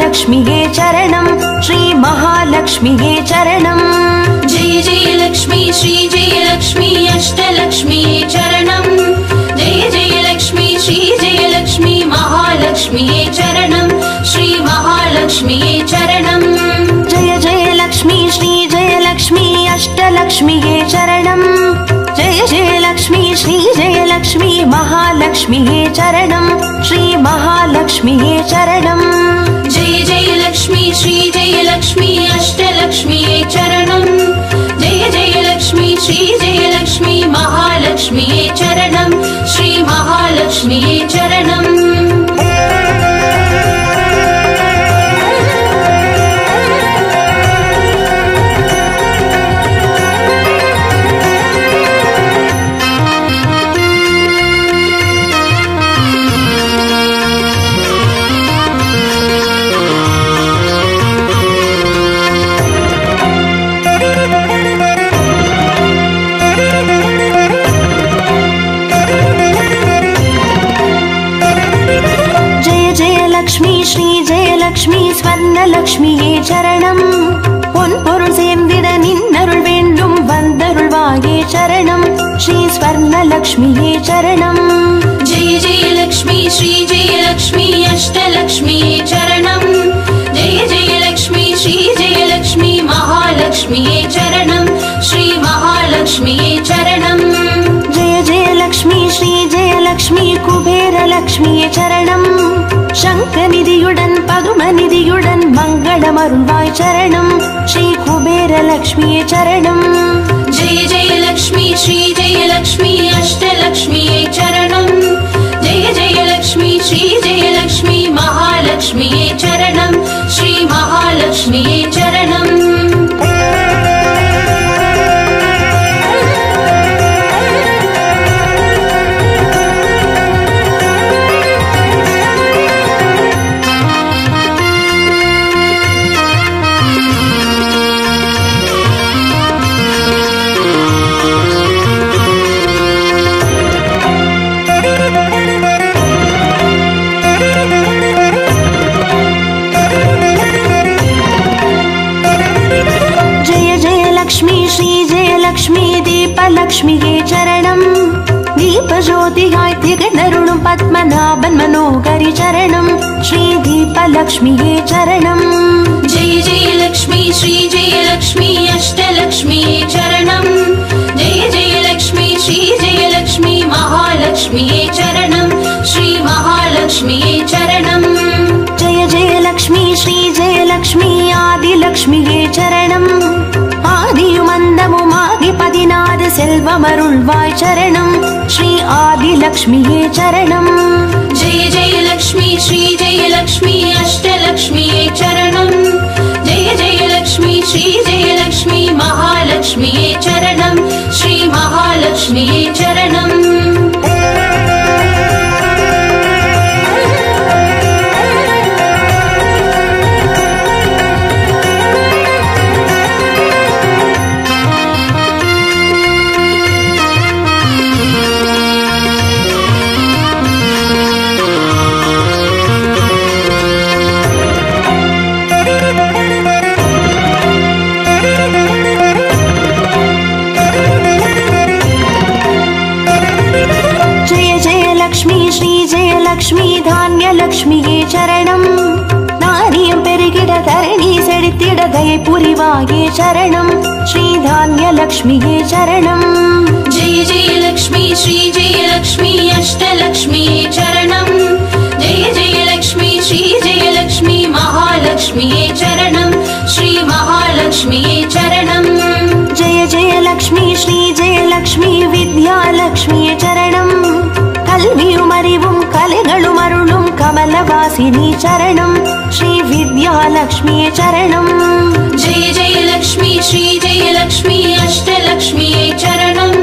महालक्ष्मीये चरणं श्री महालक्ष्मीये चरणं जय जय लक्ष्मी श्री जय लक्ष्मी अष्टलक्ष्मीये चरणं जय जय लक्ष्मी श्री जय लक्ष्मी महालक्ष्मीये चरणं श्री महालक्ष्मीये चरणं जय जय लक्ष्मी श्री जय लक्ष्मी अष्टलक्ष्मीये चरणं जय जय लक्ष्मी श्री जय लक्ष्मी महालक्ष्मीये चरणं श्री महालक्ष्मीये चरणं जय जय लक्ष्मी श्री जय लक्ष्मी अष्टलक्ष्मीये चरणं जय जय लक्ष्मी श्री जय लक्ष्मी महालक्ष्मीये चरणं श्री महालक्ष्मीये चरणं श्री जय लक्ष्मी स्वर्णलक्ष्मीये चरणं பொன்பொருள் சேர்ந்திட நின்னருள் வேண்டும் வந்தருள்வாயே சரணம் ஸ்ரீ ஸ்வர்ணலக்ஷ்மியே சரணம் जय जय लक्ष्मी श्री जय लक्ष्मी अष्टलक्ष्मीये चरणं जय जय लक्ष्मी श्री जय लक्ष्मी महालक्ष्मीये चरणं श्री महालक्ष्मीये चरणं जय जय लक्ष्मी श्री जय लक्ष्मी कुबेरलक्ष्मिये चरणं शङ्खनिधियुடன் पदुमनिधियुடன் मङ्गलमरुள்வாய் चरणं श्री कुबेरलक्ष्मिये चरणं जय जय लक्ष्मी श्री जय लक्ष्मी अष्टलक्ष्मीये चरणं जय जय लक्ष्मी श्री जय लक्ष्मी महालक्ष्मीये चरणं श्री महालक्ष्मीये चरणं லக்ஷ்மியே சரணம் தீபஜோதியாய் திகழருளும் பத்மநாபன் மனோகரி சரணம் ஸ்ரீ தீபலக்ஷ்மியே சரணம் जय जय लक्ष्मी श्री जय लक्ष्मी अष्टलक्ष्मीये चरणं जय जय लक्ष्मी श्री जय लक्ष्मी महालक्ष्मीये चरणं श्री महालक्ष्मीये चरणं जय जय लक्ष्मी श्री जय लक्ष्मी आदिलक्ष्मिये चरणं ஆதியுமந்தமுமாகி 16 செல்வமருள்வாய் சரணம் ஸ்ரீ ஆதிலக்ஷ்மியே சரணம் जय जय लक्ष्मी श्री जय लक्ष्मी अष्टलक्ष्मीये चरणं जय जय लक्ष्मी श्री जय लक्ष्मी महालक्ष्मीये चरणं श्री महालक्ष्मीये चरणं லக்ஷ்மி தானியலக்ஷ்மியே சரணம் நாரியம் பெருகிட தரணி செழித்திட தயை புரிவாயே சரணம் ஸ்ரீ தானியலக்ஷ்மியே சரணம் जय जय लक्ष्मी श्री जय लक्ष्मी अष्टलक्ष्मीये चरणं जय जय लक्ष्मी श्री जय लक्ष्मी महालक्ष्मीये चरणं श्री महालक्ष्मीये चरणं जय जय लक्ष्मी श्री जय लक्ष्मी विद्यालक्ष्मिये चरणं கல்வியும் அறிவும் கலைகளும் அருளும் கமலவாசினி சரணம் ஸ்ரீ வித்யாலக்ஷ்மியே சரணம் जय जय लक्ष्मी श्री जय लक्ष्मी अष्टलक्ष्मीये चरणं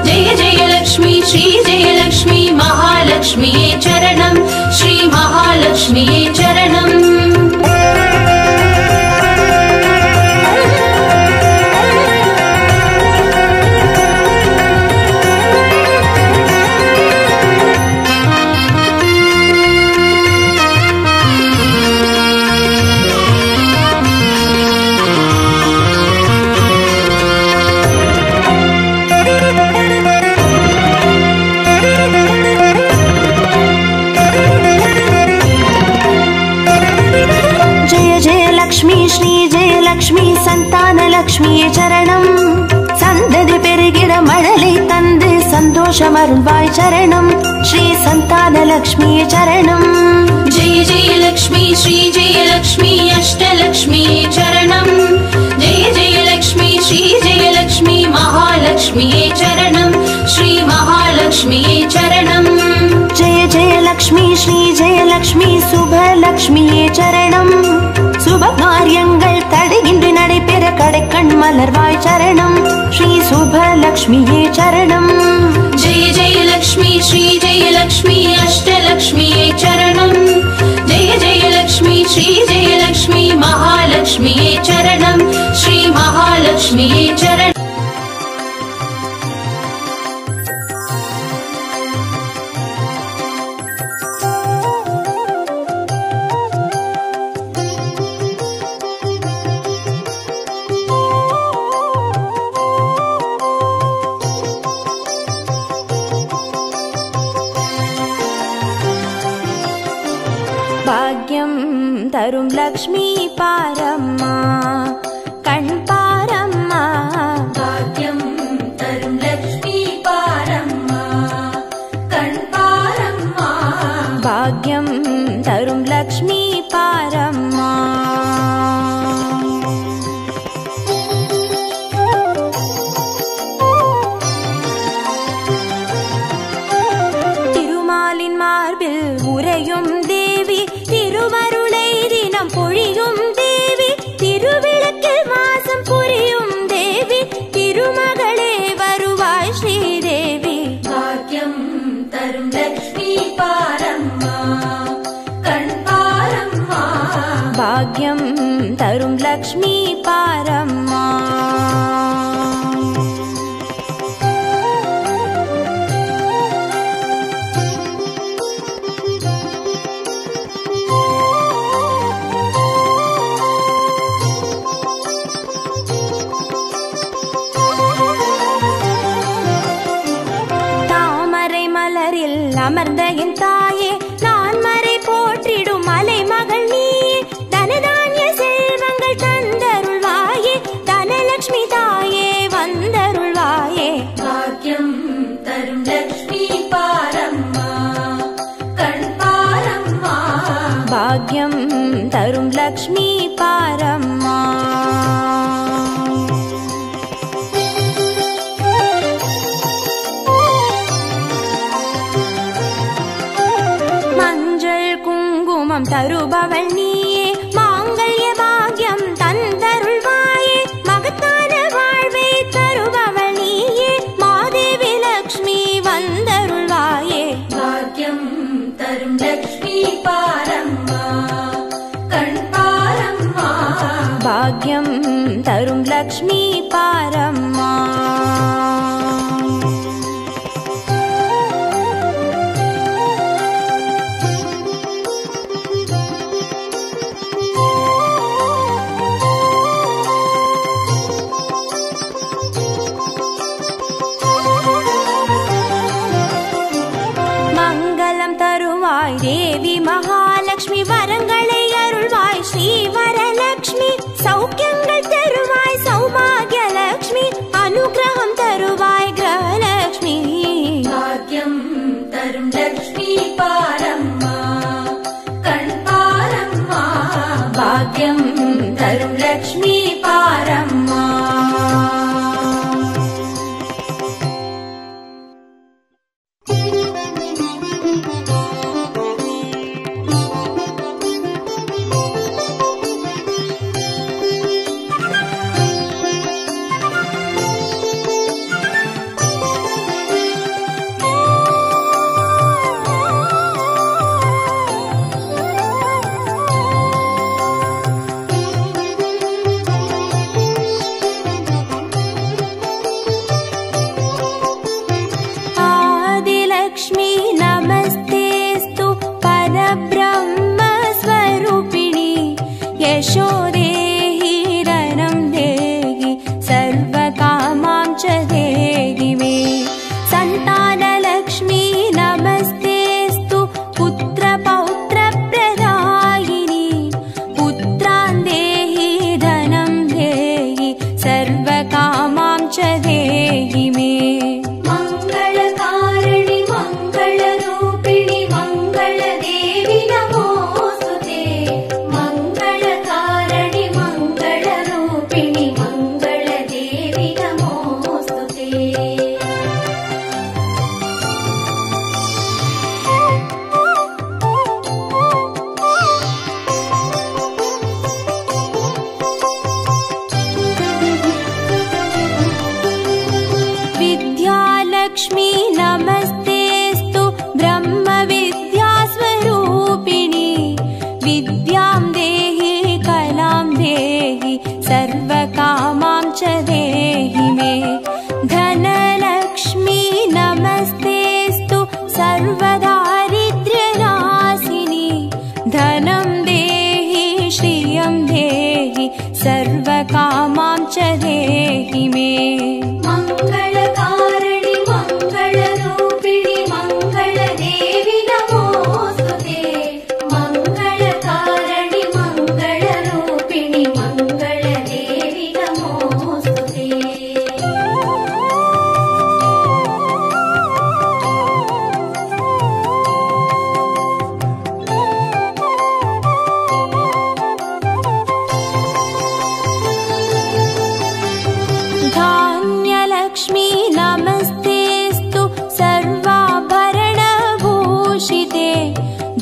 जय जय लक्ष्मी श्री जय लक्ष्मी महालक्ष्मीये चरणं श्री महालक्ष्मीये चरणं சந்தோஷமருள்வாய் சரணம் ஸ்ரீ சந்தானலக்ஷ்மியே சரணம். जय जय लक्ष्मी श्री जय लक्ष्मी अष्टलक्ष्मी चरणं जय जय लक्ष्मी श्री जय लक्ष्मी महालक्ष्मी चरणं श्री महालक्ष्मी चरणं. जय जय लक्ष्मी श्री जय लक्ष्मी சுபலக்ஷ்மியே சரணம். சுப காரியங்கள் தடையின்றி நடைபெற கடைக்கண் மலர்வாய் சரணம் ஸ்ரீ சுபலக்ஷ்மியே சரணம். जय जय लक्ष्मी श्री जय लक्ष्मी अष्टलक्ष्मी चरणं जय जय लक्ष्मी श्री जय लक्ष्मी महालक्ष्मी चरणं श्री महालक्ष्मी चरणं. பாக்யம் தரும் லக்ஷ்மி பாரம்மா கண் பாரம்மா. भाग्यं तरुं लक्ष्मी पारम्मा कण् पारम्मा. பாக்யம் தரும் லக்ஷ்மி பாரம்மா. திருமாலின் மார்பில் உறையும் தேவி திருவருளை தினம் பொழியும் தேவி திருவிளக்கில் வாசம் புரியும் தேவி திருமகளே வருவாய் ஸ்ரீதேவி. भाग्यं तरुं लक्ष्मी पारम्मा कण् पारम्मा. பாக்யம் தரும் லக்ஷ்மி பாரம்மா. தாமரை மலரில் அமர்ந்த என் தாயே நான் மறை போற்றிடும் மலை மகள் நீயே தனதானிய செல்வங்கள் தந்தருள்வாயே தனலட்சுமி தாயே வந்தருள்வாயே. भाग्यं तरुं लक्ष्मी पारम्मा कण् पारम्मा. பாக்யம் தரும் லக்ஷ்மி பாரம்மா. மஞ்சள் குங்குமம் தருபவள் நீயே மாங்கல்ய பாக்யம் தந்தருள்வாயே மகத்தான வாழ்வை தருபவள் நீயே மாதேவி லக்ஷ்மி வந்தருள்வாயே. भाग्यं तरुं लक्ष्मी पारम्मा कण् पारम्मा. பாக்யம் தரும் லக்ஷ்மி பாரம்மா. மங்களம் தருவாய் தேவி மகாலட்சுமி வரங்களை அருள்வாய் ஸ்ரீ வரலட்சுமி சௌக்கியங்கள் தருவாய் சௌபாகியலட்சுமி அனுகிரகம் தருவாய் கிரகலட்சுமி. भाग्यं तरुं लक्ष्मी पारम्मा कण् पारम्मा. பாக்யம் தரும் லக்ஷ்மி பாரம்மா.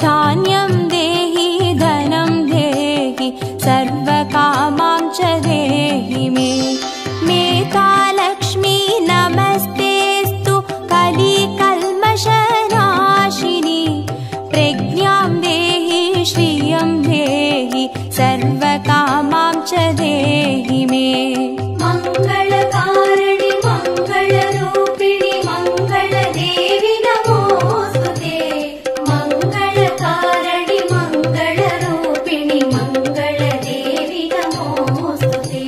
धान्यं देहि धनं देहि सर्वकामां च देहि मे मेधालक्ष्मी नमस्तेस्तु कलिकल्मषनाशिनी प्रज्ञां देहि श्रियं देहि सर्वकामां च देहि मे मङ्गलकारिणि मङ्गलरूपिणि मङ्गलदेवि नमोस्तुते मङ्गलकारिणि मङ्गलरूपिणि मङ्गलदेवि नमोस्तुते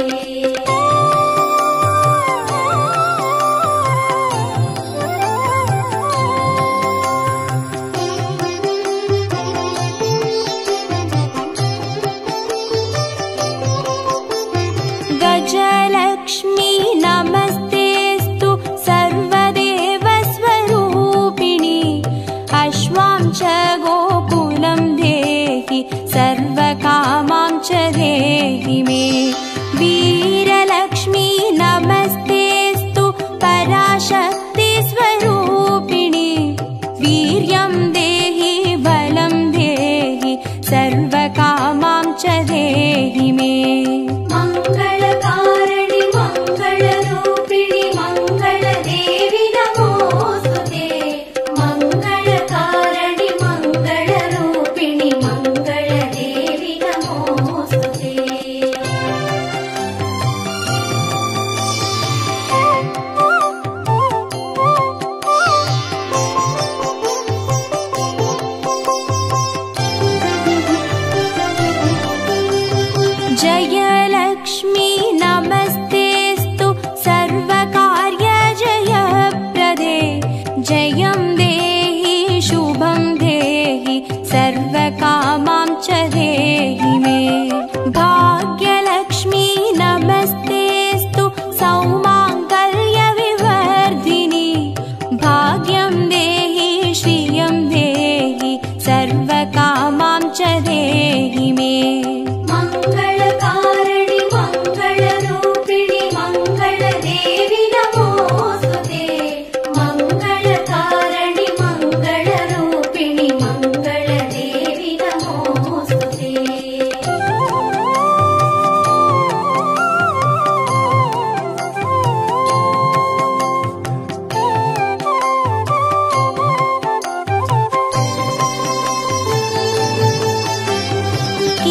गजलक्ष्मी नमस्तेस्तु सर्वदेवस्वरूपिणि अश्वां च गोकुलं देहि सर्वकामां च देहि मे वीरलक्ष्मी नमस्तेस्तु पराशक्तिस्वरूपिणि वीर्यं देहि बलं देहि सर्वकामां च देहि मे मङ्गलकारिणि मङ्गलरूपिणि मङ्गलदेवि नमोस्तुते मङ्गलकारिणि मङ्गलरूपिणि मङ्गलदेवि नमोस्तुते जयलक्ष्मी नमस्तेस्तु सर्वकार्यजयप्रदे जयं देहि शुभं देहि सर्वकामां च देहि मे भाग्यलक्ष्मी नमस्तेस्तु सौमाङ्गल्यविवर्धिनि भाग्यं देहि श्रियं देहि सर्वकामां च देहि मे मङ्गलकारिणि मङ्गलरूपिणि मङ्गलदेवि नमोस्तुते मङ्गलकारिणि मङ्गलरूपिणि मङ्गलदेवि नमोस्तुते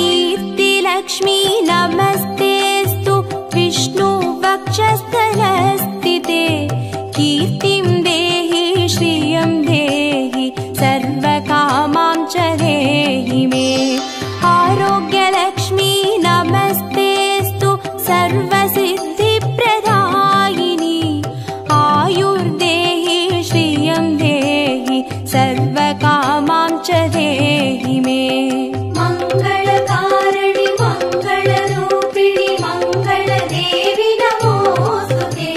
कीर्तिलक्ष्मी नमस्तेस्तु विष्णुवक्षस्थलस्थिते कीर्तिं देहि श्रियं देहि सर्वकामां च देहि मे आरोग्यलक्ष्मी नमस्तेस्तु सर्वसिद्धिप्रदायिनि आयुर्देहि श्रियं देहि सर्वकामां च देहि मे मङ्गलकारिणि मङ्गलरूपिणि मङ्गलदेवि नमोस्तुते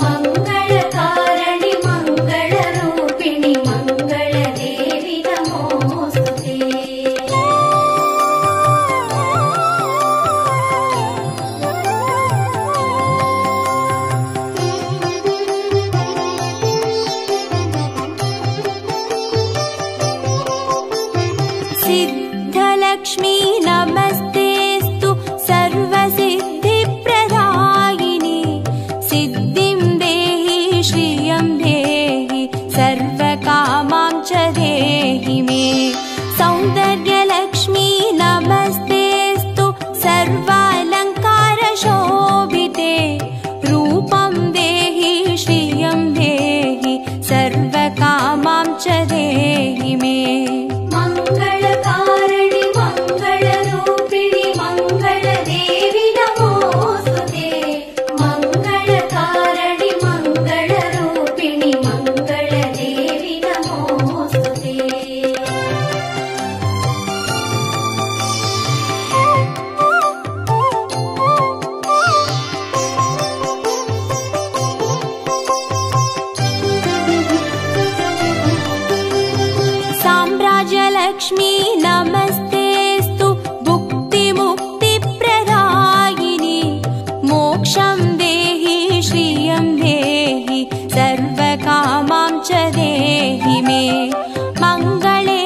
मङ्गलकारिणि मङ्गलरूपिणि मङ्गलदेवि नमोस्तुते सिद्धलक्ष्मी नमस्तेस्तु सर्वसिद्धिप्रदायिनि सिद्धिं देहि श्रियं देहि सर्वकामां च देहि मे सौन्दर्यलक्ष्मी नमस्तेस्तु सर्वालङ्कारशोभिते रूपं देहि श्रियं देहि सर्वकामां च देहि मे मङ्गलकारिणि मङ्गलरूपिणि मङ्गलदेवि नमोस्तुते मङ्गलकारिणि मङ्गलरूपिणि मङ्गलदेवि नमोस्तुते साम्राज्यलक्ष्मी नमस्तेस्तु भुक्तिमुक्तिप्रदायिनि मोक्षं देहि श्रियं देहि सर्वकामां च देहि मे मङ्गले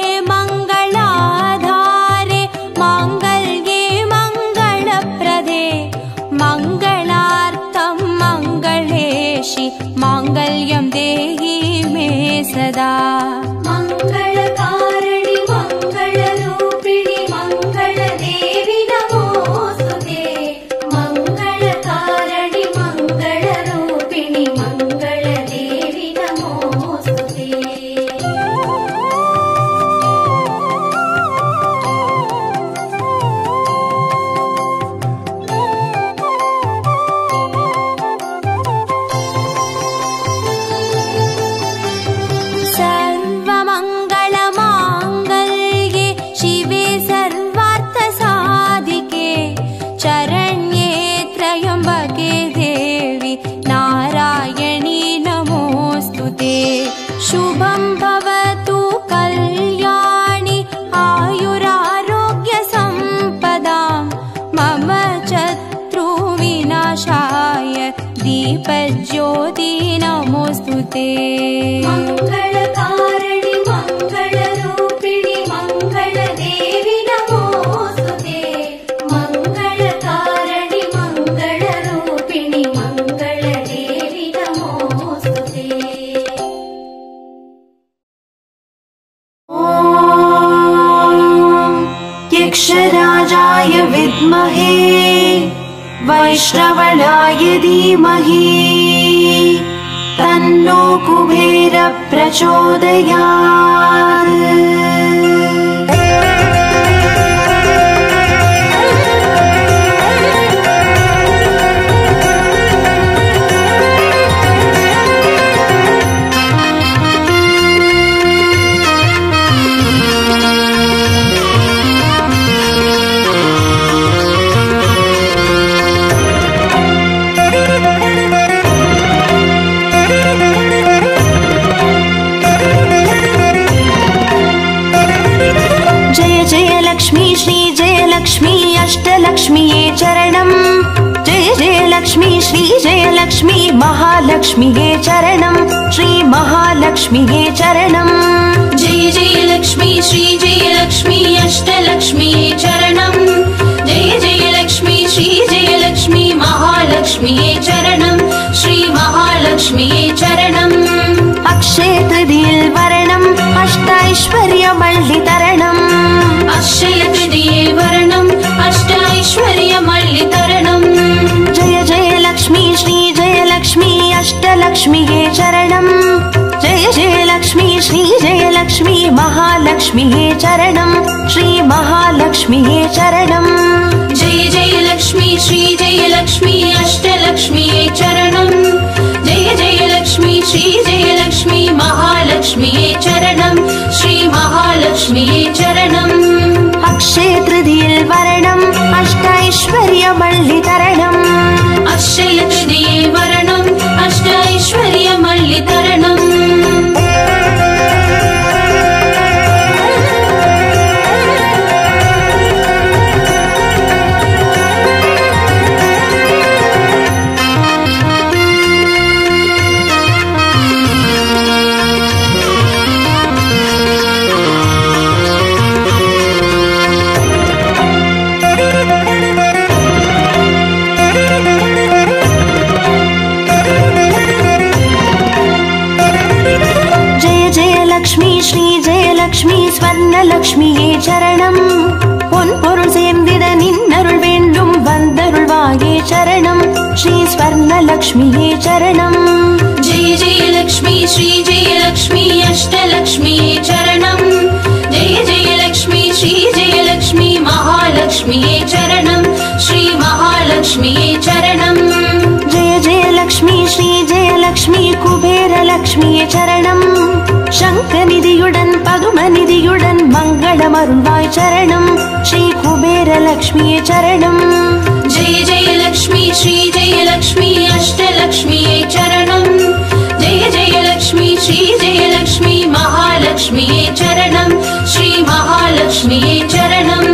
नमोऽस्तुते मङ्गलकारिणि मङ्गलरूपिणि मङ्गलदेवि नमोऽस्तुते मङ्गलकारिणि मङ्गलरूपिणि मङ्गलदेवि नमोऽस्तुते यक्षराजाय विद्महे वैश्रवणाय धीमहि तन्नो कुबेर प्रचोदयात्। श्री जय लक्ष्मी अष्टलक्ष्मीये चरणम् जय जय लक्ष्मी श्री जय लक्ष्मी महालक्ष्मीये चरणम् श्री महालक्ष्मीये चरणम् जय जय लक्ष्मी श्री जय लक्ष्मी अष्टलक्ष्मीये चरणम् जय जय लक्ष्मी श्री जय लक्ष्मी महालक्ष्मीये चरणम् श्री महालक्ष्मीये चरणम् अक्षय तृतीये वरणम् अष्टैश्वर्यमल्लितरणम् अक्षय तृतीये वरणम् अष्टैश्वर्यमल्लितरणम् जय जय लक्ष्मी श्री जय लक्ष्मी अष्टलक्ष्मीये चरणम् जय जय लक्ष्मी श्री जय लक्ष्मी महालक्ष्मीये चरणम् श्री महालक्ष्मीये चरणम् जय जय लक्ष्मी श्री जय लक्ष्मी अष्टलक्ष्मीये चरणम् जय जय लक्ष्मी श्री जय लक्ष्मी महालक्ष्मीये चरणम् श्री महालक्ष्मीये चरणम् अक्षय तृतीये वरणम् अष्टैश्वर्यमल्लितरणम् अक्षय तृतीये वरणम् अष्टैश्वर्यमल्लितरणम् श्री जय लक्ष्मी स्वर्णलक्ष्मीये चरणम् பொன்பொருள் சேர்ந்திட நின்னருள் வேண்டும் வந்தருள்வாயே சரணம் ஸ்ரீ ஸ்வர்ணலக்ஷ்மியே சரணம் जय जय लक्ष्मी श्री जय लक्ष्मी अष्टलक्ष्मीये चरणम् जय जय लक्ष्मी श्री जय लक्ष्मी महालक्ष्मीये चरणम् श्री महालक्ष्मीये चरणम् जय जय लक्ष्मी श्री जय लक्ष्मी कुबेर लक्ष्मीये चरणम् शङ्खनिधियुடன் पदुमनिधियुடன் मङ्गलमरुள்வாய் चरणम् श्री कुबेर लक्ष्मीये चरणम् जय जय लक्ष्मी श्री जय लक्ष्मी अष्टलक्ष्मीये चरणम् जय जय लक्ष्मी श्री जय लक्ष्मी महालक्ष्मीये चरणम् श्री महालक्ष्मीये चरणम्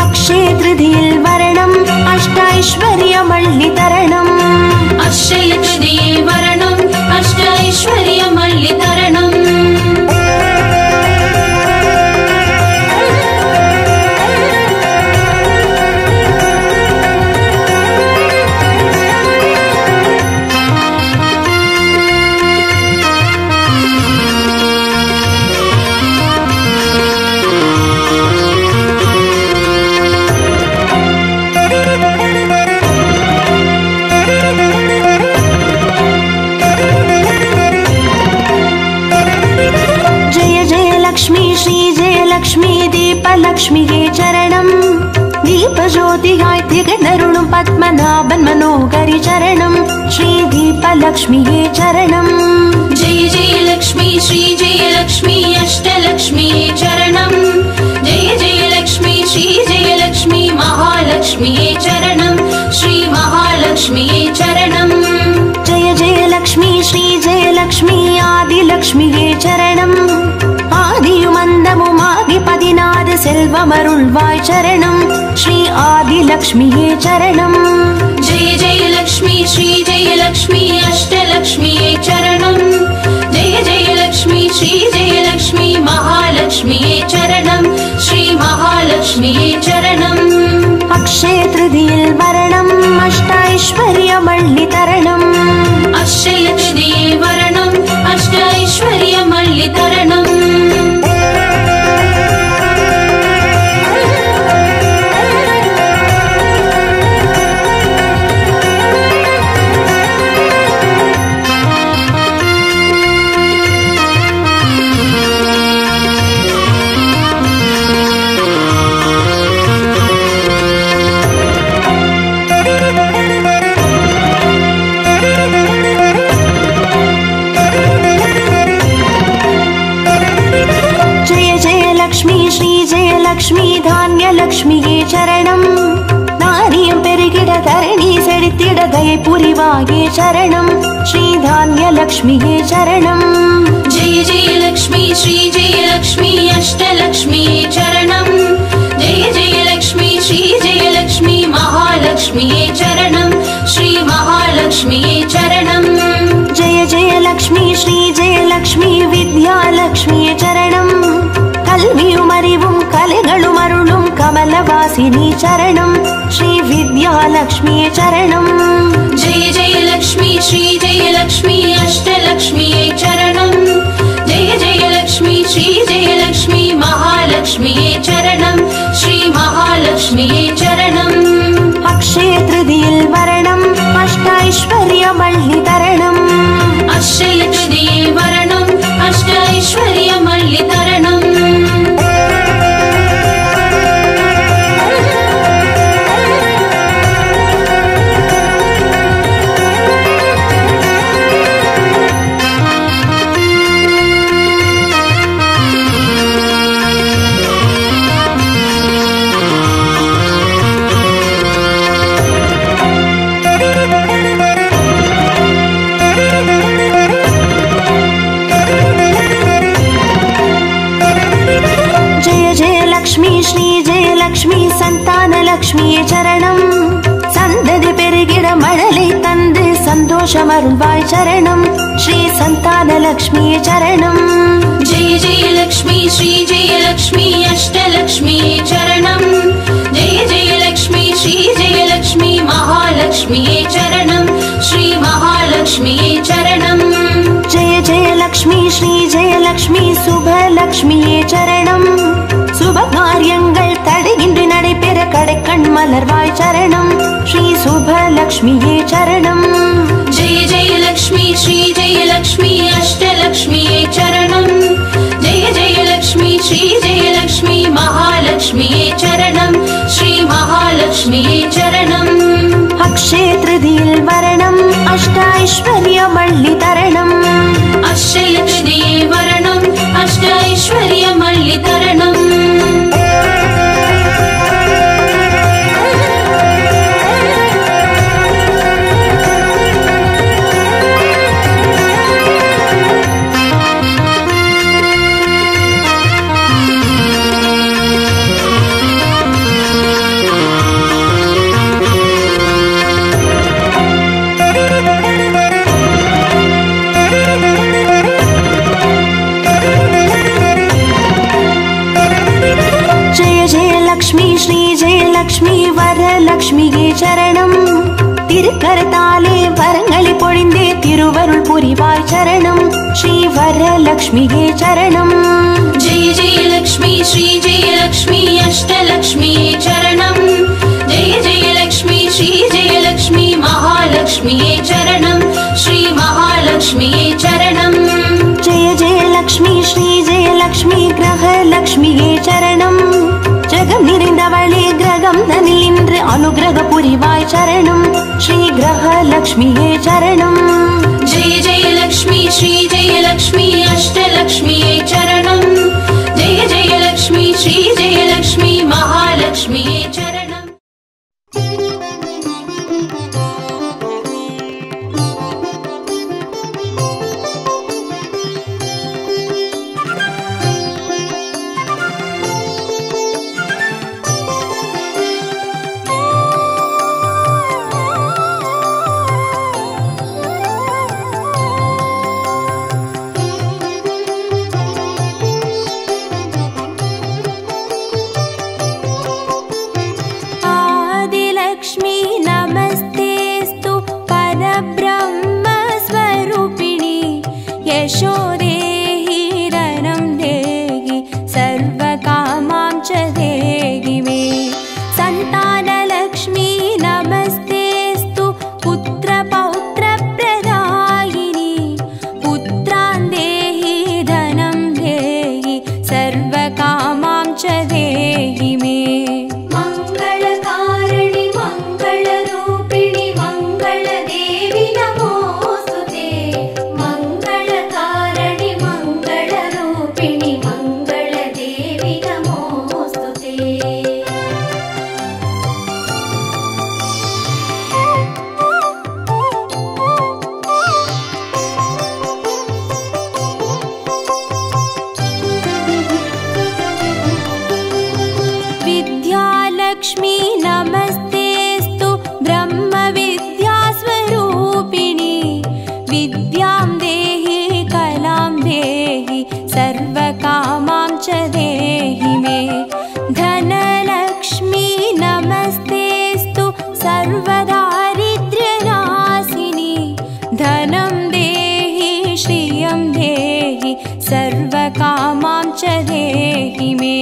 अक्षय तृतीये वरणम् अष्टैश्वर्यमल्लितरणम् अक्षय तृतीये वरणम् अष्टैश्वर्यमल्लितरणम् லக்ஷ்மியே சரணம் தீபஜோதியாய் திகழருளும் பத்மநாபன் மனோகரி சரணம் ஸ்ரீ தீபலக்ஷ்மியே சரணம் जय जय लक्ष्मी श्री जय लक्ष्मी अष्टलक्ष्मीये चरणम् जय जय लक्ष्मी श्री जय लक्ष्मी महालक्ष्मीये चरणम् श्री महालक्ष्मीये चरणम् जय जय लक्ष्मी श्री जय लक्ष्मी आदिलक्ष्मिये चरणम् आदियुमन्दमुमागि 16 செல்வமருள்வாய் சரணம் ஸ்ரீ ஆதிலக்ஷ்மியே சரணம். जय जय लक्ष्मी श्री जय लक्ष्मी अष्टलक्ष्मीये चरणम्. जय जय लक्ष्मी श्री जय लक्ष्मी महालक्ष्मीये चरणम्. श्री महालक्ष्मीये चरणम्. अक्षय तृतीयिल वरणम् अष्टैश्वर्यमल्लि तरणम्. अक्षय तृतीये वरणम् अष्टैश्वर्यमल्लि तरणम्. லக்ஷ்மி தானிய லக்ஷ்மியே சரணம். தானியம் பெருகிட தரணி செழித்திட தயை புரிவாயே சரணம் ஸ்ரீ தானிய லக்ஷ்மியே சரணம். जय जय लक्ष्मी श्री जय लक्ष्मी अष्टलक्ष्मीये चरणम्. जय जय लक्ष्मी श्री जय लक्ष्मी महालक्ष्मीये चरणम्. श्री महालक्ष्मीये चरणम्. जय जय लक्ष्मी श्री जय लक्ष्मी विद्यालक्ष्मिये चरणम्. கல்வியும் அறிவும் கலைகளும் அருளும் கமலவாசினி சரணம் ஸ்ரீ வித்யாலக்ஷ்மியே சரணம். जय जय लक्ष्मी श्री जय लक्ष्मी अष्टलक्ष्मीये चरणम्. जय जय लक्ष्मी श्री जय लक्ष्मी महालक्ष्मीये चरणम्. श्री महालक्ष्मीये चरणम्. अक्षय तृतीयिल वरणम् अष्टैश्वर्यमल्लि तरणम्. अक्षय तृतीये वरणम् अष्टैश्वर्यमल्लि तरणम्. லக்ஷ்மியே சரணம். சந்ததி பெருகிட மழலை தந்து சந்தோஷமருள்வாய் சரணம் ஸ்ரீ சந்தான லக்ஷ்மியே சரணம். जय जय लक्ष्मी श्री जय लक्ष्मी अष्टलक्ष्मीये चरणम्. जय जय लक्ष्मी श्री जय लक्ष्मी महालक्ष्मीये चरणम्. श्री महालक्ष्मीये चरणम्. जय जय लक्ष्मी श्री जय लक्ष्मी சுபலக்ஷ்மியே சரணம். சுப காரியங்கள் தடையின்றி நடைபெற கடைக்கண் மலர்வாய் சரணம் ஸ்ரீ சுபலக்ஷ்மியே சரணம். जय जय लक्ष्मी श्री जय लक्ष्मी अष्टलक्ष्मीये चरणम्. जय जय लक्ष्मी श्री जय लक्ष्मी महालक्ष्मीये चरणम्. श्री महालक्ष्मीये चरणम्. अक्षय तृतीयिल वरणम् अष्टैश्वर्यमल्लि तरणम्. अक्षय तृतीये वरणम् अष्टैश्वर्यमल्लि तरणम्. श्री जय लक्ष्मी வரலக்ஷ்மியே சரணம். திருக்கரத்தாலே வரங்களை பொழிந்தே திருவருள் புரிவாய் சரணம் ஸ்ரீ வரலக்ஷ்மியே சரணம். जय जय लक्ष्मी श्री जय लक्ष्मी अष्टलक्ष्मीये चरणम्. जय जय लक्ष्मी श्री जय लक्ष्मी महालक्ष्मीये चरणम्. श्री महालक्ष्मीये चरणम्. जय जय लक्ष्मी श्री जय लक्ष्मी கிரகலக்ஷ்மியே சரணம். ஜெகம் நிறைந்தவளே கிரகம் தனில் இன்று அனுகிரக புரிவாய் சரணம் ஸ்ரீ கிரகலக்ஷ்மியே சரணம். जय जय लक्ष्मी श्री जय लक्ष्मी अष्टलक्ष्मीये चरणम्. जय जय लक्ष्मी श्री जय लक्ष्मी महालक्ष्मीये चरणम्. लक्ष्मी नमस्तेस्तु ब्रह्मविद्यास्वरूपिणी विद्यां देहि कलां देहि सर्वकामां च देहि मे धनलक्ष्मी नमस्तेस्तु सर्वदारिद्र्यनाशिनी धनं देहि श्रियं देहि सर्वकामां च देहि मे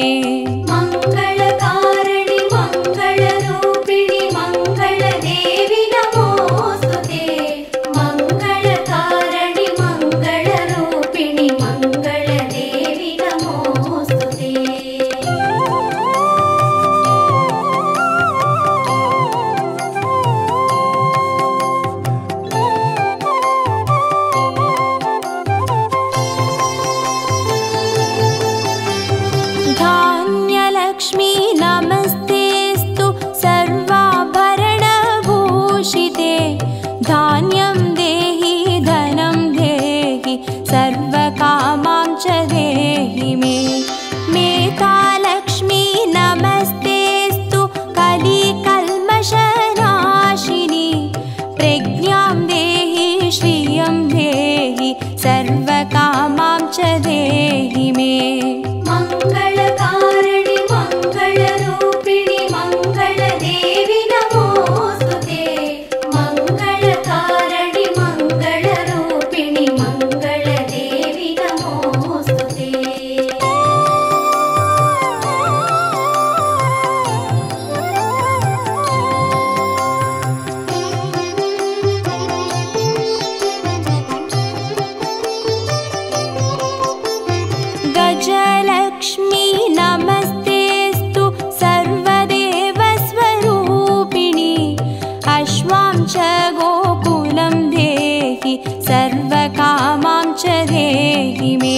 मङ्गलकारिणि मङ्गलरूपिणि मङ्गलदेवि नमोस्तुते मङ्गलकारिणि मङ्गलरूपिणि मङ्गलदेवि नमोस्तुते धान्यलक्ष्मी नमस्तेस्तु सर्वाभरणभूषिते धान्यं देहि धनं देहि सर्वकामां च देहि मे मेधालक्ष्मी नमस्तेस्तु कलिकल्मषनाशिनी प्रज्ञां देहि श्रियं देहि सर्वकामां च देहि मे मङ्गलकारिणि मङ्गलरूपिणि मङ्गलदेवि नमोस्तुते मङ्गलकारिणि मङ्गलरूपिणि मङ्गलदेवि नमोस्तुते गजलक्ष्मी नमस्तेस्तु सर्वदेवस्वरूपिणी अश्वां च गोकुलं देहि सर्वकामां च देहि मे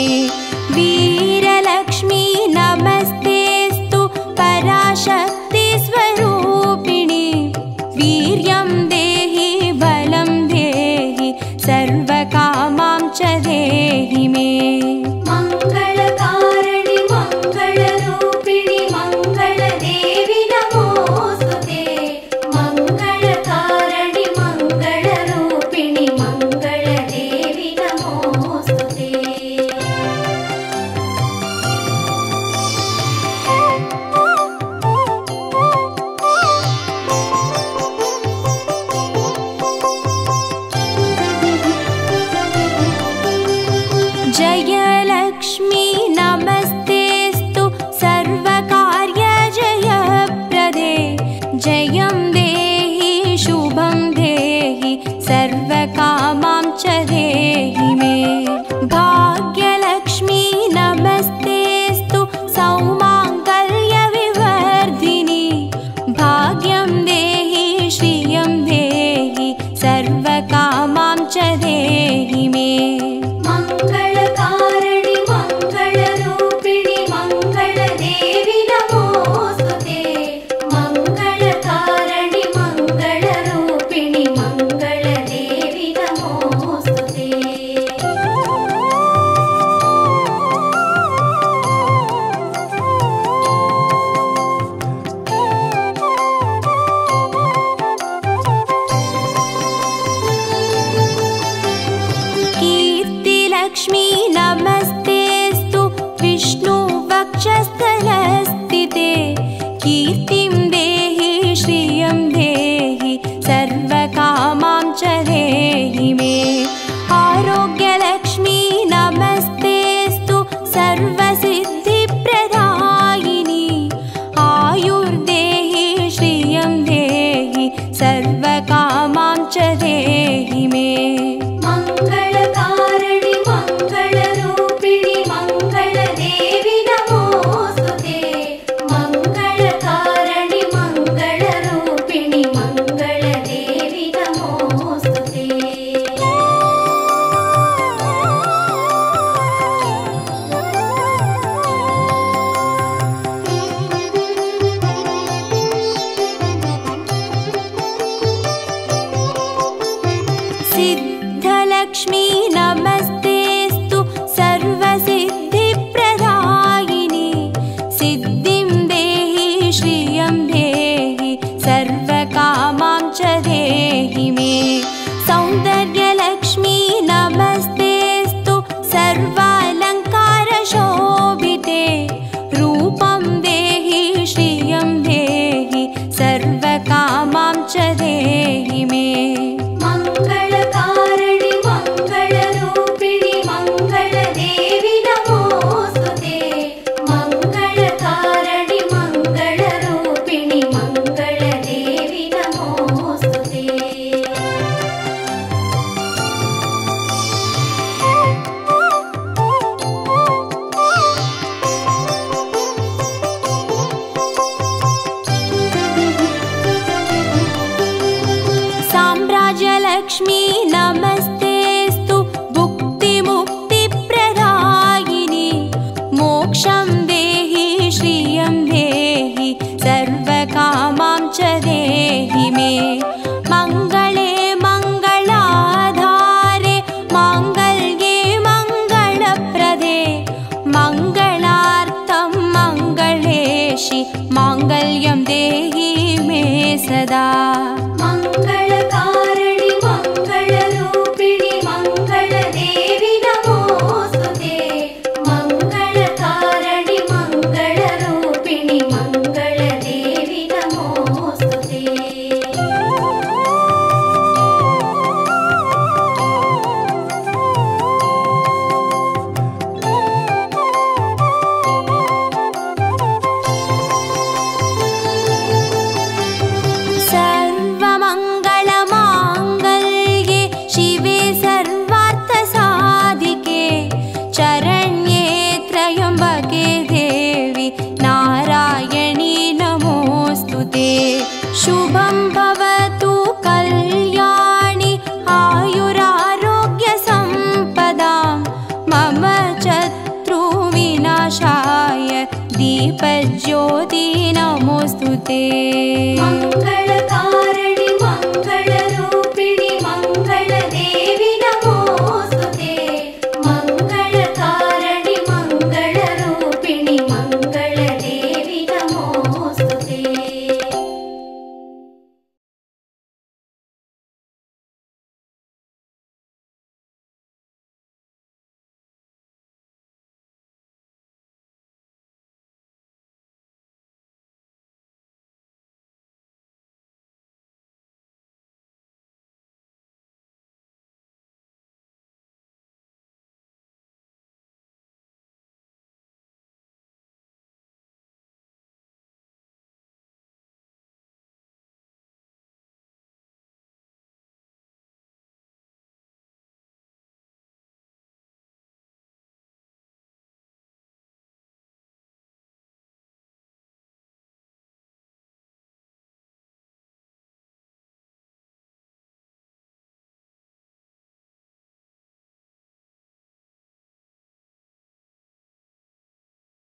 वीरलक्ष्मी नमस्तेस्तु पराशक्तिस्वरूपिणी वीर्यं देहि बलं देहि सर्वकामां च देहि मे मङ्गलकारिणि मङ्गलरूपिणि मङ्गलदेवि नमोस्तुते मङ्गलकारिणि मङ्गलरूपिणि मङ्गलदेवि नमोस्तुते जयलक्ष्मी नमस्तेस्तु सर्वकार्यजयप्रदे जयं देहि शुभं देहि सर्वकामां च देहि मे भाग्यलक्ष्मी नमस्तेस्तु सौमाङ्गल्यविवर्धिनी भाग्यं देहि श्रियं देहि सर्वकामां च देहि मे मङ्गलकारिणि मङ्गलरूपिणि मङ्गलदेवि नमोस्तुते मङ्गलकारिणि मङ्गलरूपिणि मङ्गलदेवि नमोस्तुते कीर्तिलक्ष्मी नमस्तेस्तु विष्णुवक्षस्थलस्थिते कीर्तिं देहि श्रियं देहि सर्वकामां च देहि मे आरोग्यलक्ष्मी नमस्तेस्तु सर्वसिद्धिप्रदायिनी आयुर्देहि श्रियं देहि सर्वकामां च देहि मे मङ्गलकारिणि मङ्गलरूपिणि मङ्गलदेवि नमोस्तुते मङ्गलकारिणि मङ्गलरूपिणि मङ्गलदेवि नमोस्तुते सिद्धलक्ष्मी नमस्तेस्तु सर्वसिद्धिप्रदायिनी सिद्धिं देहि श्रियं देहि सर्वेशी माङ्गल्यं देहि मे सदा मङ्गलकारिणि मङ्गलरूपिणि मङ्गलदेवि नमोस्तुते मङ्गलकारिणि मङ्गलरूपिणि मङ्गलदेवि नमोस्तुते सर्वमङ्गलमाङ्गल्ये शिवे सर्वार्थसाधिके चरण्ये त्र्यम्बके देवी नारायणी नमोऽस्तुते शुभं भवतु कल्याणि आयुरारोग्यसम्पदां मम शत्रुविनाशाय दीपज्योति नमोऽस्तुते मङ्गलकारिणि मङ्गल